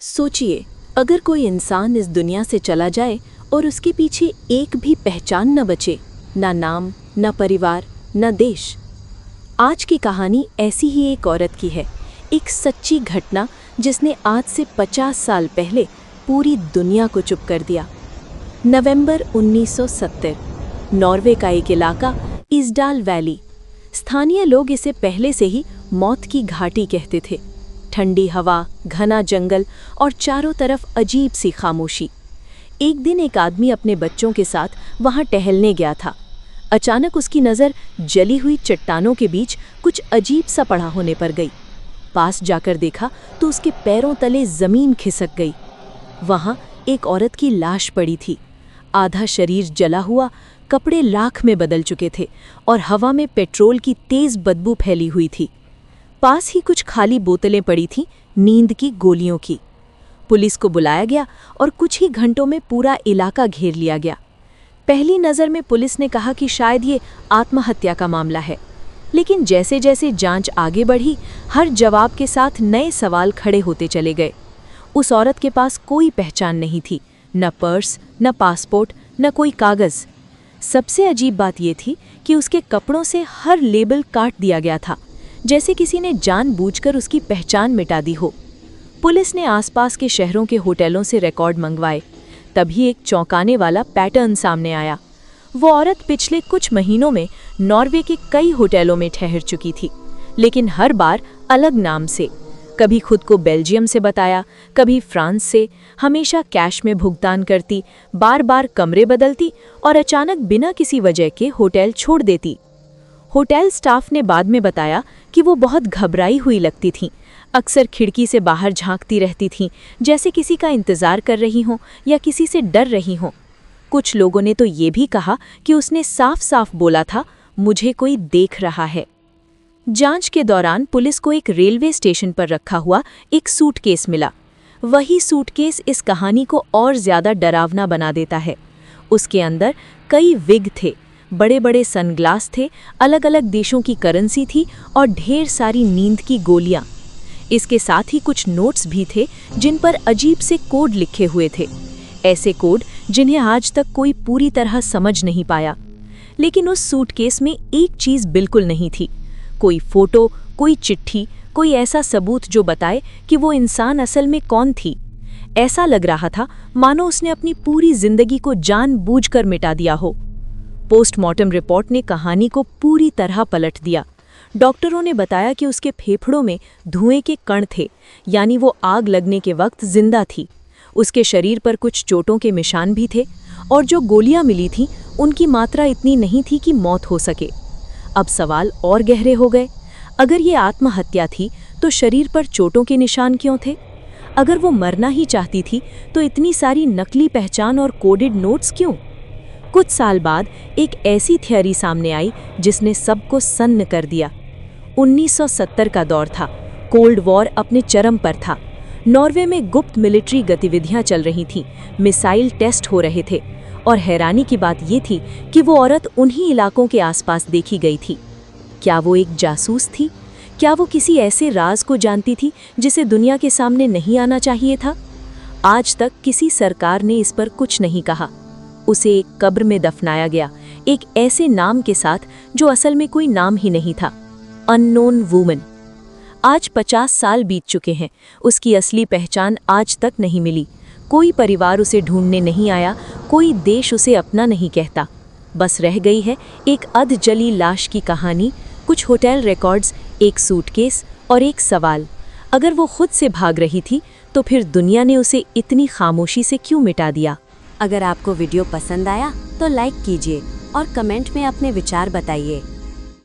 सोचिए, अगर कोई इंसान इस दुनिया से चला जाए और उसके पीछे एक भी पहचान न बचे, ना नाम, न परिवार, न देश। आज की कहानी ऐसी ही एक औरत की है, एक सच्ची घटना जिसने आज से 50 साल पहले पूरी दुनिया को चुप कर दिया। नवंबर 1970, नॉर्वे का एक इलाका इज़डाल वैली। स्थानीय लोग इसे पहले से ही मौत की घाटी कहते थे। ठंडी हवा, घना जंगल और चारों तरफ अजीब सी खामोशी। एक दिन एक आदमी अपने बच्चों के साथ वहां टहलने गया था। अचानक उसकी नज़र जली हुई चट्टानों के बीच कुछ अजीब सा पड़ा होने पर गई। पास जाकर देखा तो उसके पैरों तले ज़मीन खिसक गई। वहां एक औरत की लाश पड़ी थी। आधा शरीर जला हुआ, कपड़े राख में बदल चुके थे और हवा में पेट्रोल की तेज़ बदबू फैली हुई थी। पास ही कुछ खाली बोतलें पड़ी थीं, नींद की गोलियों की। पुलिस को बुलाया गया और कुछ ही घंटों में पूरा इलाका घेर लिया गया। पहली नज़र में पुलिस ने कहा कि शायद ये आत्महत्या का मामला है, लेकिन जैसे जैसे जांच आगे बढ़ी, हर जवाब के साथ नए सवाल खड़े होते चले गए। उस औरत के पास कोई पहचान नहीं थी, न पर्स, न पासपोर्ट, न कोई कागज़। सबसे अजीब बात यह थी कि उसके कपड़ों से हर लेबल काट दिया गया था, जैसे किसी ने जानबूझकर उसकी पहचान मिटा दी हो। पुलिस ने आसपास के शहरों के होटलों से रिकॉर्ड मंगवाए। तभी एक चौंकाने वाला पैटर्न सामने आया। वो औरत पिछले कुछ महीनों में नॉर्वे के कई होटलों में ठहर चुकी थी, लेकिन हर बार अलग नाम से। कभी खुद को बेल्जियम से बताया, कभी फ्रांस से। हमेशा कैश में भुगतान करती, बार बार कमरे बदलती और अचानक बिना किसी वजह के होटल छोड़ देती। होटल स्टाफ ने बाद में बताया कि वो बहुत घबराई हुई लगती थीं। अक्सर खिड़की से बाहर झांकती रहती थीं, जैसे किसी का इंतज़ार कर रही हों या किसी से डर रही हों। कुछ लोगों ने तो ये भी कहा कि उसने साफ साफ बोला था, मुझे कोई देख रहा है। जांच के दौरान पुलिस को एक रेलवे स्टेशन पर रखा हुआ एक सूटकेस मिला। वही सूटकेस इस कहानी को और ज़्यादा डरावना बना देता है। उसके अंदर कई विग थे, बड़े बड़े सनग्लास थे, अलग अलग देशों की करेंसी थी और ढेर सारी नींद की गोलियां। इसके साथ ही कुछ नोट्स भी थे जिन पर अजीब से कोड लिखे हुए थे, ऐसे कोड जिन्हें आज तक कोई पूरी तरह समझ नहीं पाया। लेकिन उस सूटकेस में एक चीज़ बिल्कुल नहीं थी, कोई फोटो, कोई चिट्ठी, कोई ऐसा सबूत जो बताए कि वो इंसान असल में कौन थी। ऐसा लग रहा था मानो उसने अपनी पूरी जिंदगी को जानबूझकर मिटा दिया हो। पोस्टमार्टम रिपोर्ट ने कहानी को पूरी तरह पलट दिया। डॉक्टरों ने बताया कि उसके फेफड़ों में धुएं के कण थे, यानी वो आग लगने के वक्त जिंदा थी। उसके शरीर पर कुछ चोटों के निशान भी थे और जो गोलियां मिली थीं उनकी मात्रा इतनी नहीं थी कि मौत हो सके। अब सवाल और गहरे हो गए। अगर ये आत्महत्या थी तो शरीर पर चोटों के निशान क्यों थे? अगर वो मरना ही चाहती थी तो इतनी सारी नकली पहचान और कोडेड नोट्स क्यों? कुछ साल बाद एक ऐसी थियरी सामने आई जिसने सबको सन्न कर दिया। 1970 का दौर था, कोल्ड वॉर अपने चरम पर था। नॉर्वे में गुप्त मिलिट्री गतिविधियां चल रही थीं, मिसाइल टेस्ट हो रहे थे और हैरानी की बात ये थी कि वो औरत उन्हीं इलाकों के आसपास देखी गई थी। क्या वो एक जासूस थी? क्या वो किसी ऐसे राज को जानती थी जिसे दुनिया के सामने नहीं आना चाहिए था? आज तक किसी सरकार ने इस पर कुछ नहीं कहा। उसे एक कब्र में दफनाया गया, एक ऐसे नाम के साथ जो असल में कोई नाम ही नहीं था, अननोन वुमन। आज 50 साल बीत चुके हैं, उसकी असली पहचान आज तक नहीं मिली। कोई परिवार उसे ढूंढने नहीं आया, कोई देश उसे अपना नहीं कहता। बस रह गई है एक अध जली लाश की कहानी, कुछ होटल रिकॉर्ड्स, एक सूटकेस और एक सवाल। अगर वो खुद से भाग रही थी तो फिर दुनिया ने उसे इतनी खामोशी से क्यों मिटा दिया? अगर आपको वीडियो पसंद आया तो लाइक कीजिए और कमेंट में अपने विचार बताइए।